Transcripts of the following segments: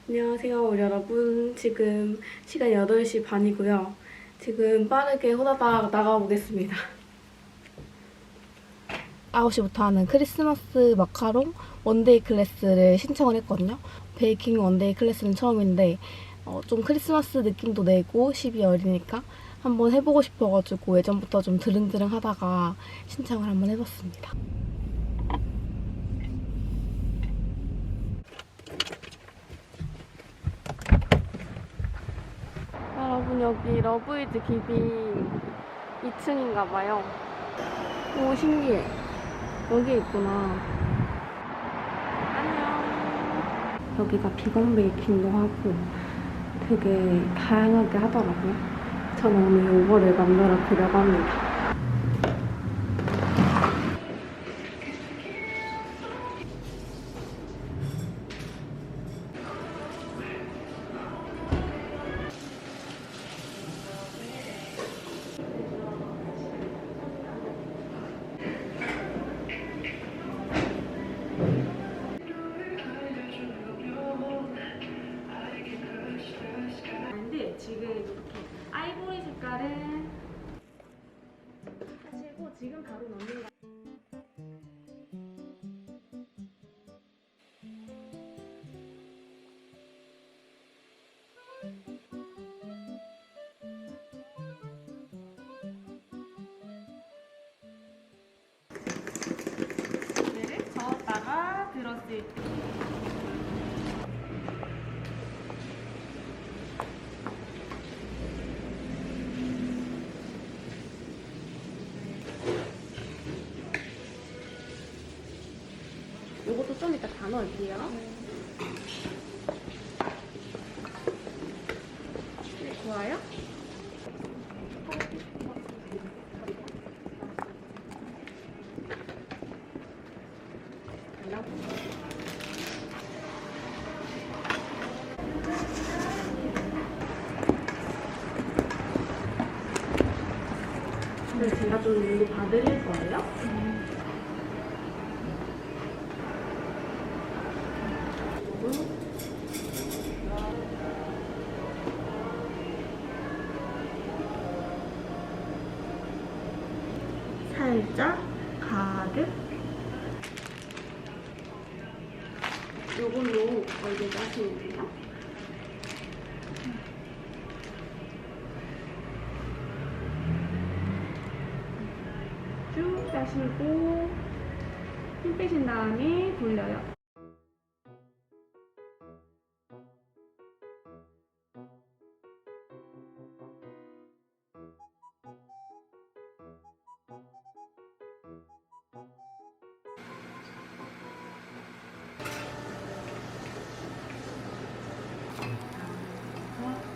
안녕하세요 여러분. 지금 시간 8시 반이고요. 지금 빠르게 호다닥 나가보겠습니다. 9시부터 하는 크리스마스 마카롱 원데이 클래스를 신청을 했거든요. 베이킹 원데이 클래스는 처음인데 좀 크리스마스 느낌도 내고 12월이니까 한번 해보고 싶어가지고 예전부터 좀 드릉드릉 하다가 신청을 한번 해봤습니다. 여러분, 여기 러브이즈 기빈 2층인가봐요. 오, 신기해. 여기 있구나. 안녕. 여기가 비건 베이킹도 하고 되게 다양하게 하더라고요. 저는 오늘 이거를 만들어 보려고 합니다. 근데 지금 이렇게 아이보리 색깔은 하시고 지금 바로 넣는 거. 얘를 저었다가 들었을 때 이것도 좀 이따 다 넣을게요. 네, 좋아요. 그래서 제가 좀 이거 봐드릴 거예요. 살짝 가득. 요걸로 얼굴 짜시면 돼요. 쭉 짜시고 힘 빼신 다음에 돌려요.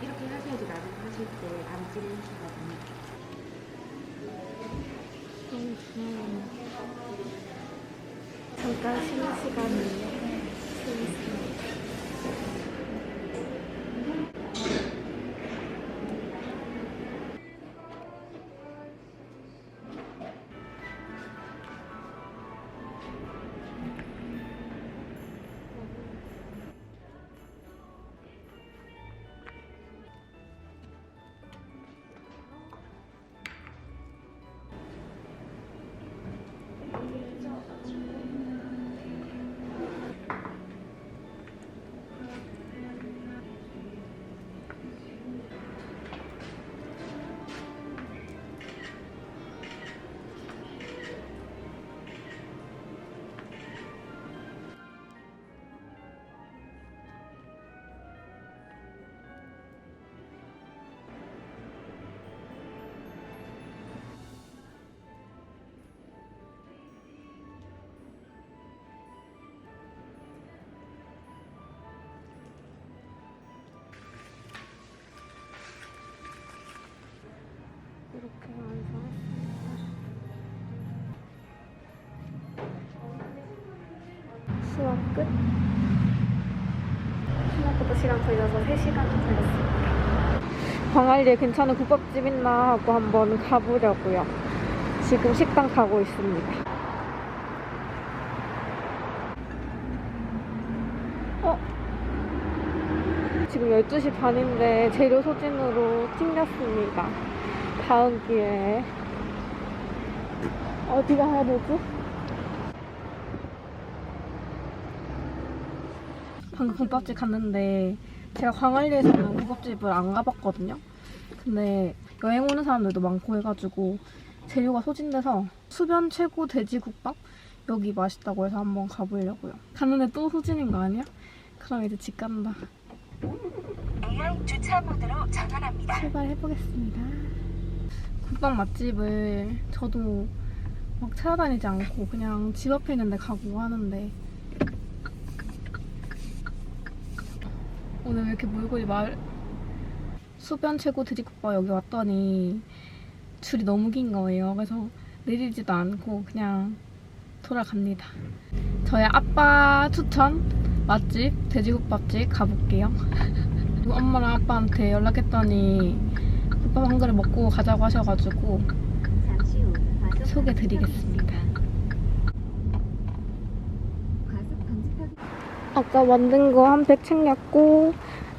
이렇게 하셔야지 나중에 하실 때 안 찔리시거든요. 너무 좋아요. 잠깐 쉬는 시간이에요. 이렇게 완성했습니다. 수업 끝. 생각보다 시간 걸려서 3시간 걸렸습니다. 광안리에 괜찮은 국밥집 있나 하고 한번 가보려고요. 지금 식당 가고 있습니다. 지금 12시 반인데 재료 소진으로 튕겼습니다. 다음 기회에 어디 가야 되지? 방금 국밥집 갔는데 제가 광안리에서는 국밥집을 안 가봤거든요. 근데 여행 오는 사람들도 많고 해가지고 재료가 소진돼서 수변 최고 돼지국밥? 여기 맛있다고 해서 한번 가보려고요. 갔는데 또 소진인 거 아니야? 그럼 이제 집 간다. A형 주차 모드로 전환합니다. 출발해보겠습니다. 국밥 맛집을 저도 막 찾아다니지 않고 그냥 집 앞에 있는 데 가고 하는데 오늘 왜 이렇게 몰골이 수변 최고 돼지국밥 여기 왔더니 줄이 너무 긴 거예요. 그래서 내리지도 않고 그냥 돌아갑니다. 저의 아빠 추천 맛집 돼지국밥집 가볼게요. 엄마랑 아빠한테 연락했더니 국밥 한 그릇 먹고 가자고 하셔가지고 소개드리겠습니다. 아까 만든 거 한 팩 챙겼고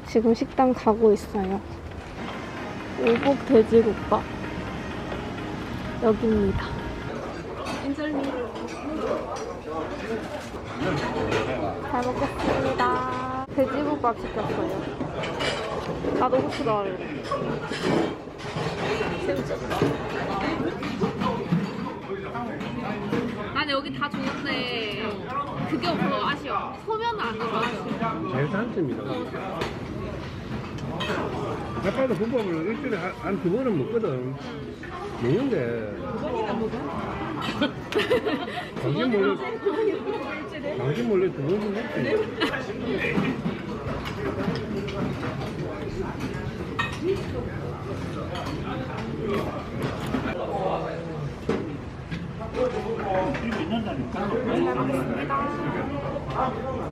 지금 식당 가고 있어요. 오복 돼지국밥 여기입니다. 잘 먹겠습니다. 돼지국밥 시켰어요. 나도 후추 넣을래. 나는 여기 다 좋은데 그게 없어. 아쉬워. 소면은 안 넣어. 아쉬워. 제일 단점이다. 아빠도 국밥을 일주일에 한 2번은 먹거든. 먹는데. 당신 몰래 2번은 먹지.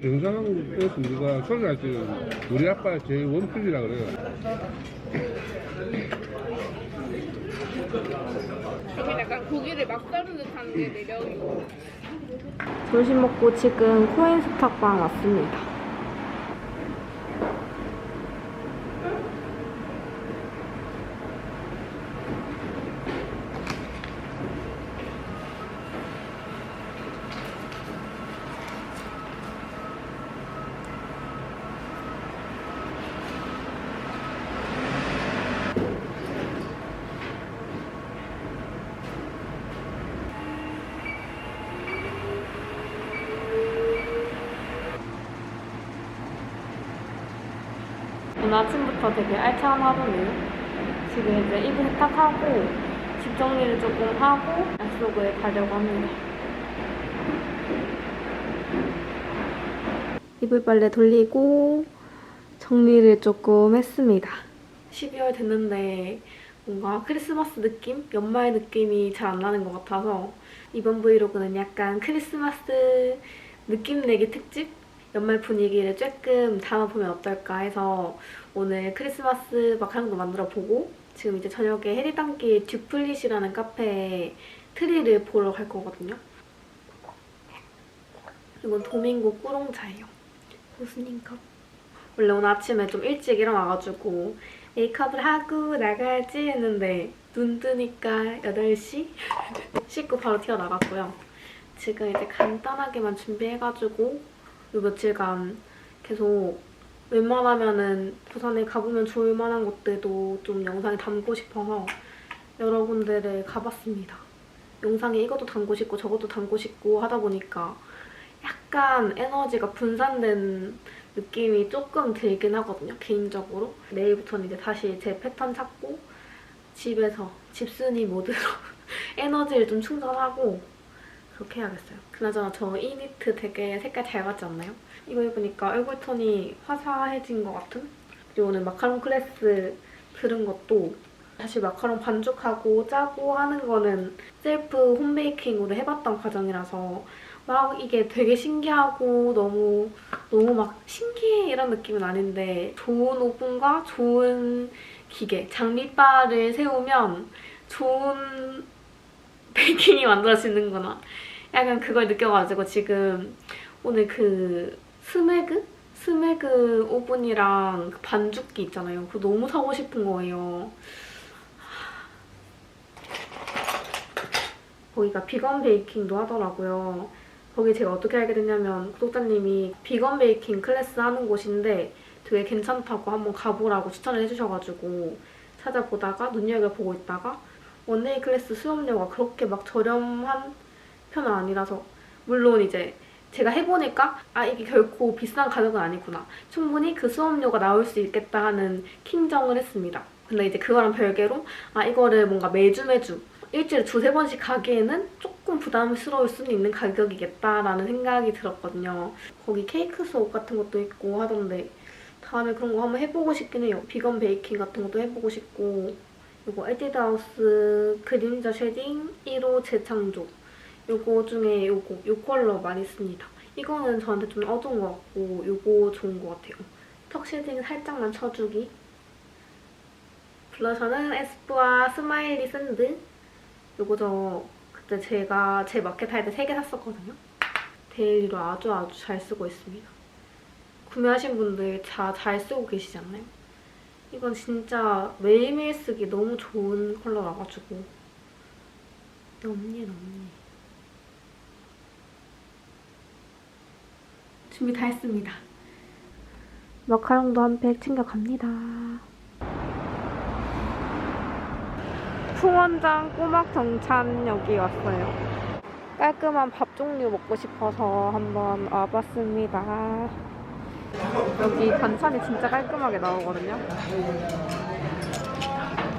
영상에서 우리가 소개할 때는 우리 아빠 제일 원픽이라 그래요. 이렇게 약간 고기를 막 썰은 듯한 게 매력이고. 점심 먹고 지금 코인스탁방 왔습니다. 오늘 아침부터 되게 알찬 하루네요. 지금 이제 이불 세탁하고 집 정리를 조금 하고 약속을 가려고 합니다. 이불 빨래 돌리고 정리를 조금 했습니다. 12월 됐는데 뭔가 크리스마스 느낌? 연말 느낌이 잘 안 나는 것 같아서 이번 브이로그는 약간 크리스마스 느낌 내기 특집? 연말 분위기를 조금 담아보면 어떨까 해서 오늘 크리스마스 마카롱도 만들어보고 지금 이제 저녁에 해리단길 듀플릿이라는 카페에 트리를 보러 갈 거거든요. 이건 도밍고 꾸롱차예요. 교수님컵. 원래 오늘 아침에 좀 일찍 일어나가지고 메이크업을 하고 나가야지 했는데 눈 뜨니까 8시? 씻고 바로 튀어나갔고요. 지금 이제 간단하게만 준비해가지고 요 며칠간 계속 웬만하면은 부산에 가보면 좋을 만한 곳들도 좀 영상에 담고 싶어서 여러 군데를 가봤습니다. 영상에 이것도 담고 싶고 저것도 담고 싶고 하다 보니까 약간 에너지가 분산된 느낌이 조금 들긴 하거든요, 개인적으로. 내일부터는 이제 다시 제 패턴 찾고 집에서 집순이 모드로 에너지를 좀 충전하고 그렇게 해야겠어요. 그나저나 저 이 니트 되게 색깔 잘 맞지 않나요? 이거 입으니까 얼굴톤이 화사해진 것 같은? 그리고 오늘 마카롱 클래스 들은 것도 사실 마카롱 반죽하고 짜고 하는 거는 셀프 홈베이킹으로 해봤던 과정이라서 막 이게 되게 신기하고 너무 너무 막 신기해 이런 느낌은 아닌데 좋은 오븐과 좋은 기계, 장비바를 세우면 좋은 베이킹이 만들어지는구나. 약간 그걸 느껴가지고 지금 오늘 그 스매그 오븐이랑 그 반죽기 있잖아요. 그거 너무 사고 싶은 거예요. 거기가 비건 베이킹도 하더라고요. 거기 제가 어떻게 알게 됐냐면 구독자님이 비건 베이킹 클래스 하는 곳인데 되게 괜찮다고 한번 가보라고 추천을 해주셔가지고 찾아보다가 눈여겨보고 있다가 원데이 클래스 수업료가 그렇게 막 저렴한 편은 아니라서 물론 이제 제가 해보니까 아 이게 결코 비싼 가격은 아니구나. 충분히 그 수업료가 나올 수 있겠다 하는 킹정을 했습니다. 근데 이제 그거랑 별개로 아 이거를 뭔가 매주 일주일에 2-3번씩 가기에는 조금 부담스러울 수는 있는 가격이겠다라는 생각이 들었거든요. 거기 케이크 수업 같은 것도 있고 하던데 다음에 그런 거 한번 해보고 싶긴 해요. 비건 베이킹 같은 것도 해보고 싶고 이거 에뛰드하우스 그림자 쉐딩 1호 재창조 요거 중에 요 컬러 많이 씁니다. 이거는 저한테 좀 어두운 것 같고 요거 좋은 것 같아요. 턱 쉐딩 살짝만 쳐주기. 블러셔는 에스쁘아 스마일리 샌드. 요거 저 그때 제가 제 마켓 할 때 3개 샀었거든요. 데일리로 아주 잘 쓰고 있습니다. 구매하신 분들 잘 쓰고 계시지 않나요? 이건 진짜 매일매일 쓰기 너무 좋은 컬러라가지고 넘니. 준비 다 했습니다. 마카롱도 한 팩 챙겨갑니다. 풍원장 꼬막 정찬역이 왔어요. 깔끔한 밥 종류 먹고 싶어서 한번 와봤습니다. 여기 반찬이 진짜 깔끔하게 나오거든요.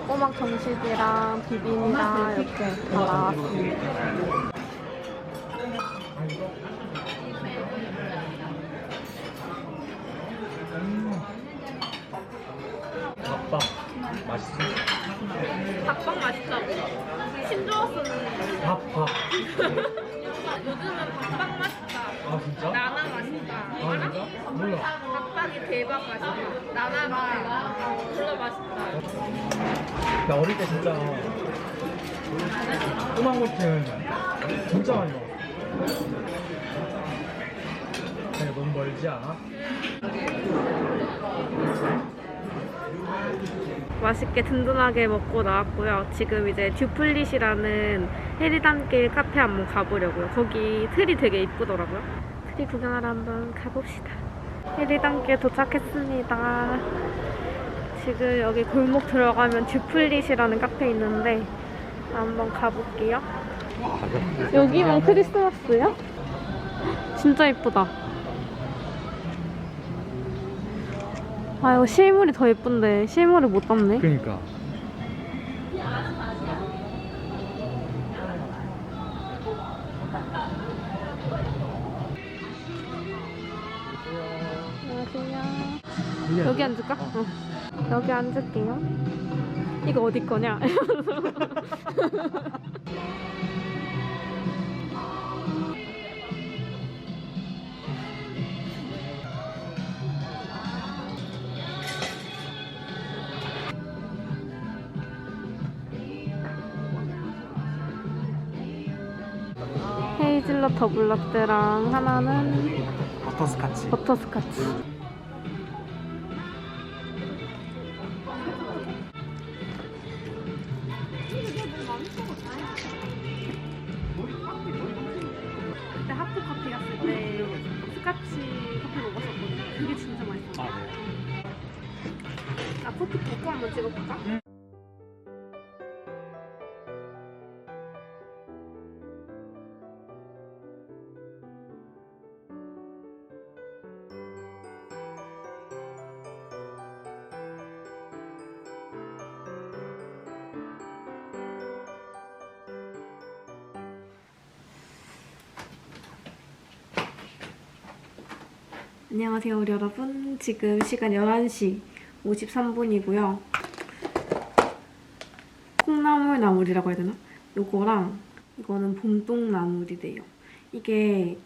꼬막 정식이랑 비빔이랑 이렇게 다 나왔습니다. 밥 맛있어? 닭빵 맛있다고. 신조어스는 밥. 요즘은 닭빵 맛있다. 아 진짜? 나나 맛있다. 아 알아? 진짜? 몰라. 닭빵이 대박 맛있다. 나나가 졸라 맛있다. 나 어릴 때 진짜 꼬막무침 진짜 많이 먹었어. 근데 너무 멀지 않아? 맛있게 든든하게 먹고 나왔고요. 지금 이제 듀플릿이라는 해리단길 카페 한번 가보려고요. 거기 틀이 되게 이쁘더라고요. 트리 구경하러 한번 가봅시다. 해리단길 도착했습니다. 지금 여기 골목 들어가면 듀플릿이라는 카페 있는데 한번 가볼게요. 여기만 크리스마스요? 진짜 이쁘다. 아 이거 실물이 더 예쁜데 실물을 못 담네. 그니까. 안녕하세요. 여기 앉을까? 어. 여기 앉을게요. 이거 어디 거냐? 헤이즐넛 더블라떼랑 하나는 버터스카치. 버터스카치. 그때 하프 커피 갔을 때 스카치 커피 먹었었거든요. 그게 진짜 맛있어요. 아 네. 아 커피 볶고 한번 찍어볼까? 안녕하세요 우리 여러분. 지금 시간 11시 53분이고요. 콩나물 나물이라고 해야 되나? 요거랑 이거는 봄동 나물이래요. 이게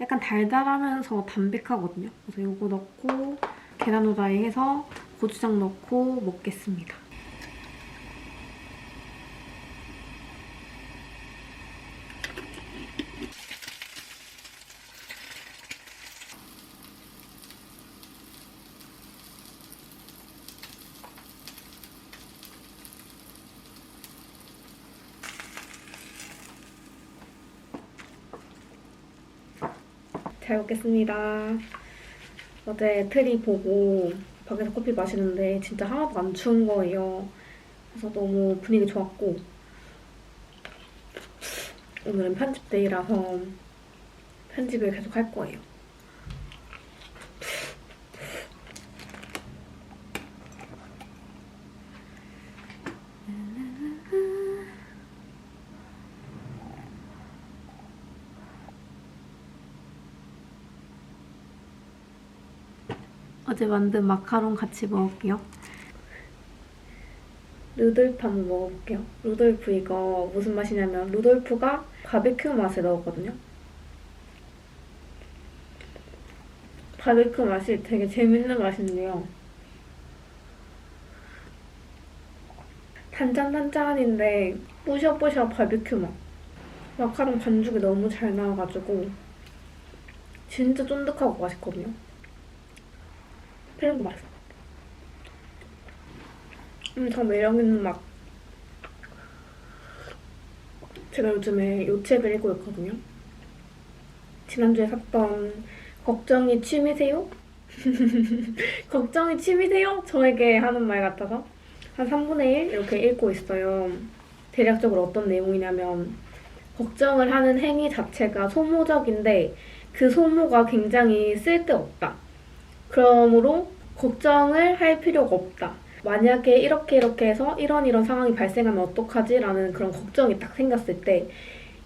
약간 달달하면서 담백하거든요. 그래서 이거 넣고 계란 후라이 해서 고추장 넣고 먹겠습니다. 잘 먹겠습니다. 어제 트리 보고 밖에서 커피 마시는데 진짜 하나도 안 추운 거예요. 그래서 너무 분위기 좋았고 오늘은 편집데이라서 편집을 계속 할 거예요. 어제 만든 마카롱 같이 먹을게요. 루돌프 한번 먹어볼게요. 루돌프 이거 무슨 맛이냐면 루돌프가 바베큐 맛에 넣었거든요. 바베큐 맛이 되게 재밌는 맛인데요. 단짠단짠인데 뿌셔뿌셔 바베큐 맛. 마카롱 반죽이 너무 잘 나와가지고 진짜 쫀득하고 맛있거든요. 필름도 맛있어. 더 매력있는 맛. 제가 요즘에 이 책을 읽고 있거든요. 지난주에 샀던 걱정이 취미세요? 걱정이 취미세요? 저에게 하는 말 같아서 한 3분의 1 이렇게 읽고 있어요. 대략적으로 어떤 내용이냐면 걱정을 하는 행위 자체가 소모적인데 그 소모가 굉장히 쓸데없다. 그러므로 걱정을 할 필요가 없다. 만약에 이렇게 해서 이런 상황이 발생하면 어떡하지? 라는 그런 걱정이 딱 생겼을 때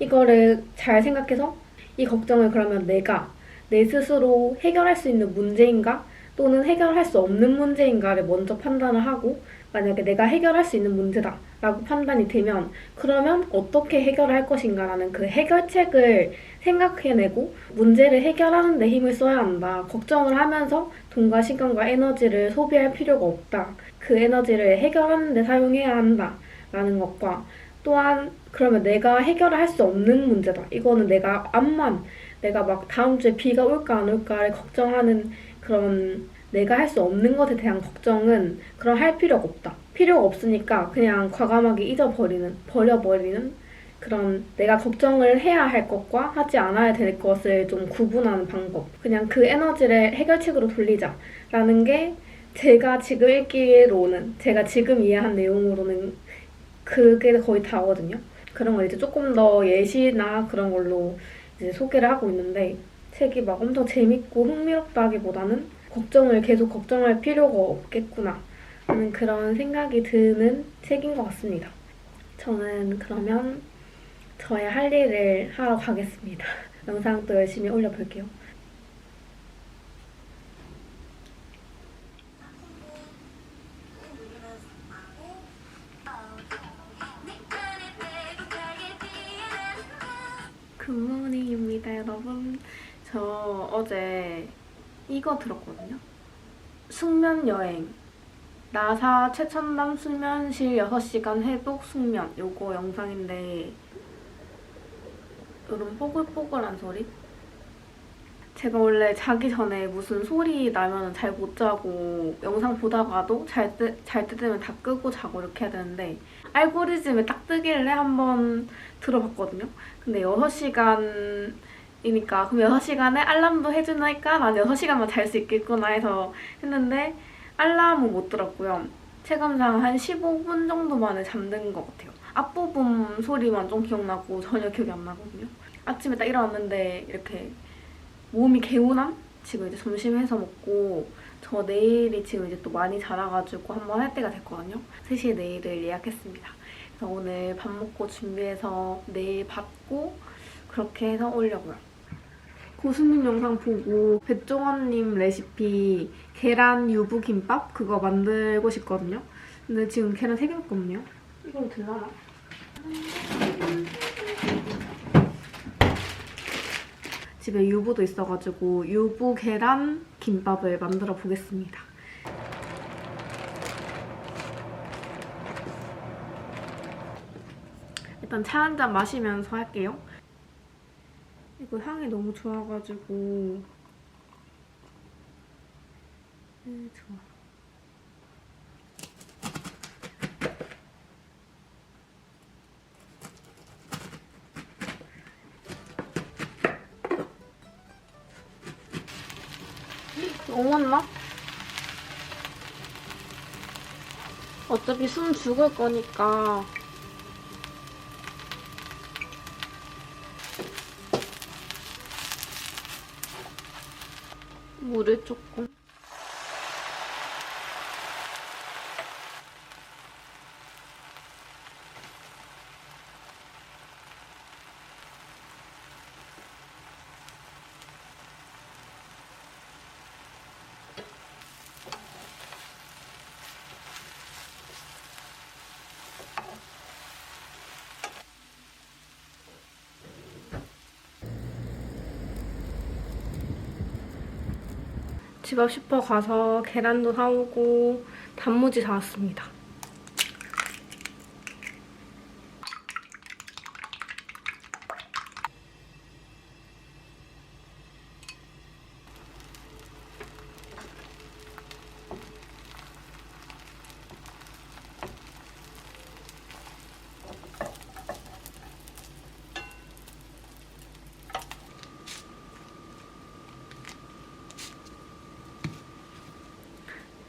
이거를 잘 생각해서 이 걱정을 그러면 내가 내 스스로 해결할 수 있는 문제인가? 또는 해결할 수 없는 문제인가를 먼저 판단을 하고 만약에 내가 해결할 수 있는 문제다 라고 판단이 되면 그러면 어떻게 해결할 것인가라는 그 해결책을 생각해내고 문제를 해결하는 데 힘을 써야 한다. 걱정을 하면서 돈과 시간과 에너지를 소비할 필요가 없다. 그 에너지를 해결하는 데 사용해야 한다. 라는 것과 또한 그러면 내가 해결을 할 수 없는 문제다. 이거는 내가 막 다음 주에 비가 올까 안 올까를 걱정하는 그런 내가 할 수 없는 것에 대한 걱정은 그럼 할 필요가 없다. 필요가 없으니까 그냥 과감하게 버려버리는 그런 내가 걱정을 해야 할 것과 하지 않아야 될 것을 좀 구분하는 방법. 그냥 그 에너지를 해결책으로 돌리자라는 게 제가 지금 읽기로는 제가 지금 이해한 내용으로는 그게 거의 다거든요. 그런 걸 이제 조금 더 예시나 그런 걸로 이제 소개를 하고 있는데 책이 막 엄청 재밌고 흥미롭다기보다는 계속 걱정할 필요가 없겠구나 하는 그런 생각이 드는 책인 것 같습니다. 저는 그러면 저의 할 일을 하러 가겠습니다. 영상 또 열심히 올려볼게요. 굿모닝입니다, 여러분. 저 어제 이거 들었거든요. 숙면 여행. 나사 최첨단 수면실 6시간 회복 숙면. 요거 영상인데 이런 뽀글뽀글한 소리? 제가 원래 자기 전에 무슨 소리 나면 잘 못 자고 영상 보다가도 잘 때 되면 다 끄고 자고 이렇게 해야 되는데 알고리즘에 딱 뜨길래 한번 들어봤거든요. 근데 6시간이니까 그럼 6시간에 알람도 해주니까 난 6시간만 잘 수 있겠구나 해서 했는데 알람은 못 들었고요. 체감상 한 15분 정도 만에 잠든 것 같아요. 앞부분 소리만 좀 기억나고 전혀 기억이 안 나거든요. 아침에 딱 일어났는데 이렇게 몸이 개운함? 지금 이제 점심 해서 먹고 저 내일이 지금 이제 또 많이 자라가지고 한번 할 때가 됐거든요. 3시에 내일을 예약했습니다. 그래서 오늘 밥 먹고 준비해서 내일 받고 그렇게 해서 오려고요. 고수님 영상 보고 백종원님 레시피 계란 유부 김밥 그거 만들고 싶거든요. 근데 지금 계란 3개밖에 없네요. 이걸로 되려나? 집에 유부도 있어가지고 유부 계란 김밥을 만들어 보겠습니다. 일단 차 한 잔 마시면서 할게요. 이거 향이 너무 좋아가지고 좋아. 너무 많나? 어차피 숨 죽을 거니까 물을 조금. 집 앞 슈퍼 가서 계란도 사오고 단무지 사왔습니다.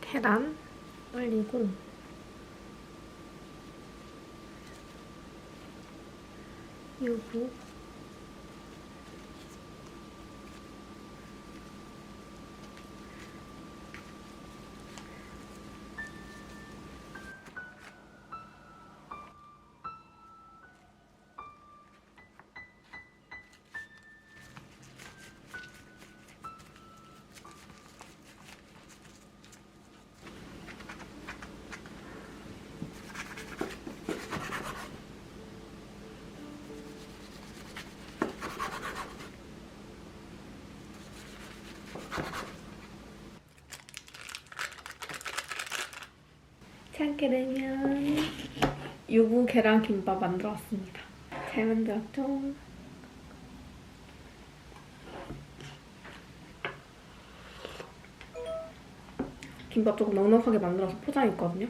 계란 올리고 유부 참깨라면 유부 계란 김밥 만들어 왔습니다. 잘 만들었죠? 김밥 조금 넉넉하게 만들어서 포장했거든요.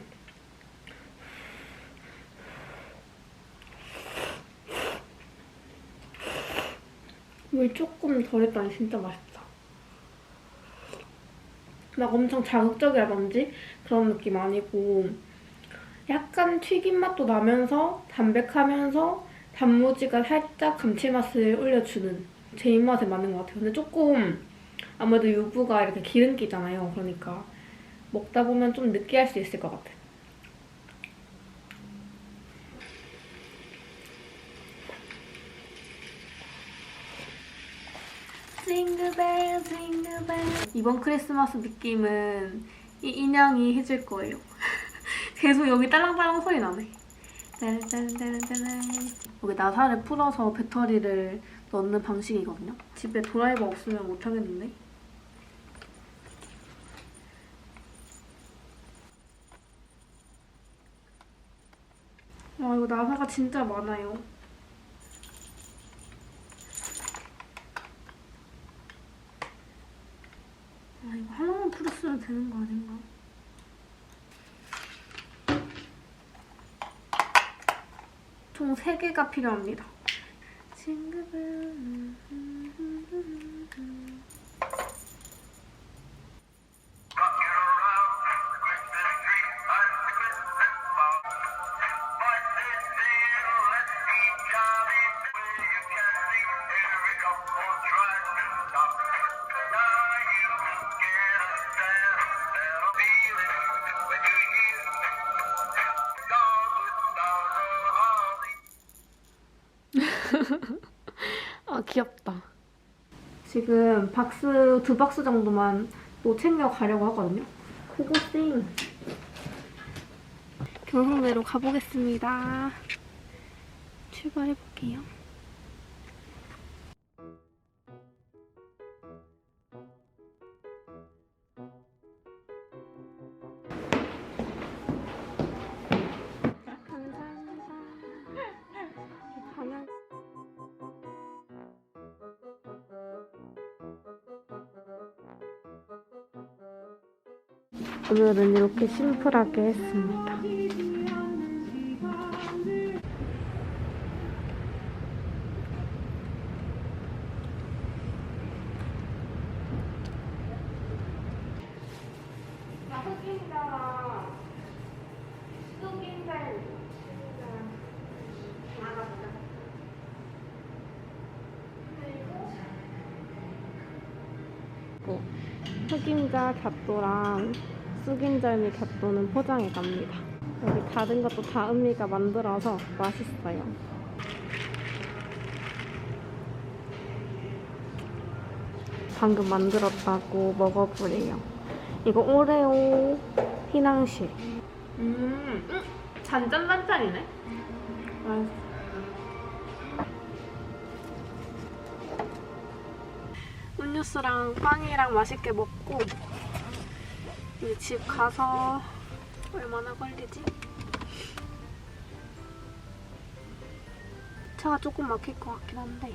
물 조금 덜했더니 진짜 맛있다. 막 엄청 자극적이라든지 그런 느낌 아니고 약간 튀김 맛도 나면서 담백하면서 단무지가 살짝 감칠맛을 올려주는 제 입맛에 맞는 것 같아요. 근데 조금 아무래도 유부가 이렇게 기름기잖아요. 그러니까 먹다 보면 좀 느끼할 수 있을 것 같아요. 징글벨 징글벨. 이번 크리스마스 느낌은 이 인형이 해줄 거예요. 계속 여기 딸랑딸랑 소리 나네. 따란따란따란따란. 여기 나사를 풀어서 배터리를 넣는 방식이거든요. 집에 드라이버 없으면 못하겠는데? 와, 이거 나사가 진짜 많아요. 아, 이거 하나만 풀었으면 되는 거 아닌가? 총 3개가 필요합니다. 아, 귀엽다. 지금 박스 2박스 정도만 또 챙겨 가려고 하거든요. 고고싱. 경성대로 가보겠습니다. 출발해볼게요. 오늘은 이렇게 심플하게 했습니다. 흑임자 갓도랑 쑥인절미 갓도는 포장해 갑니다. 여기 다른 것도 다 은미가 만들어서 맛있어요. 방금 만들었다고 먹어보래요. 이거 오레오 휘낭시. 잔짠 반찬이네. 맛있어. 음료수랑 빵이랑 맛있게 먹고 이제 집 가서 얼마나 걸리지? 차가 조금 막힐 것 같긴 한데